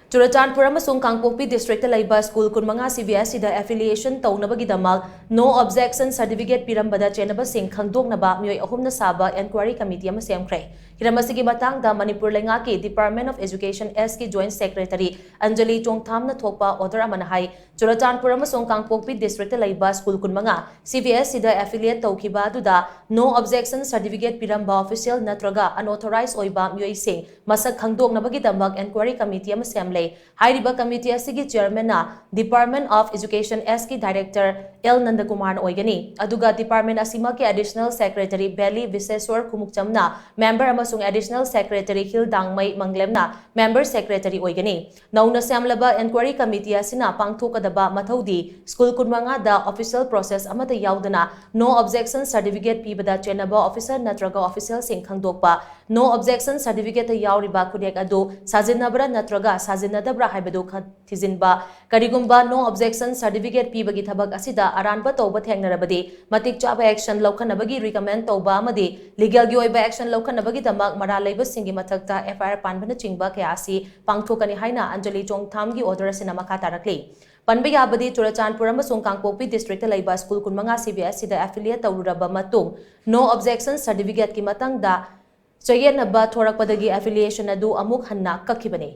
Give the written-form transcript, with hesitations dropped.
Churachandpur amasung Kangpokpi District leiba school kunmanga CBSE da affiliation tounabagidamak No Objection Certificate pirambada chennaba shing khangdoknaba meeoi ahumna saba inquiry committee ama shemkhre. Hiramasigi matangda Manipur lengaki Department of Education S ki Joint Secretary Anjali Chongthamna thokpa order amana hai Churachandpur amasung Kangpokpi District leiba school kunmanga CBSE da affiliate tawkiba aduda No Objection Certificate piramba official natraga unauthorized oiba meeoi sing masak khangdoknabagidamak inquiry committee ama semle Hairiba committee asigi chairman na Department of Education S ki director L Nandakumar oigani aduga department asima ki additional secretary Belly Viseswar Kumukchamna member amasung additional secretary Hil Dangmai Manglemna member secretary oigani nauna semlaba inquiry committee asina pangthokadaba mathaudi school kunmanga da official process amata yaudana no objection certificate pibada chennaba officer natraga official sing khangdokpa no objection certificate yauriba khudek adu sajinabra natraga sajinadabra haibadu thizinba karigumba no objection certificate pibagi thabak asida aranba tawba thengnarabadi matik chaba action laukhanabagi recommend tawba amadi legal gi oiba action laukhanabagi damak mara leiba singi mathakta FIR panbana chingba kaya asi pangthokani haina Anjali Chongtham gi order asina makha tarakli Panbe yabadi Churachandpur amasung Kangpokpi District leiba school kunmanga CBSE da affiliate tawruraba matung no objection certificate ki matangda chayennaba thorakpadagi affiliation adu amuk hanna kakhibani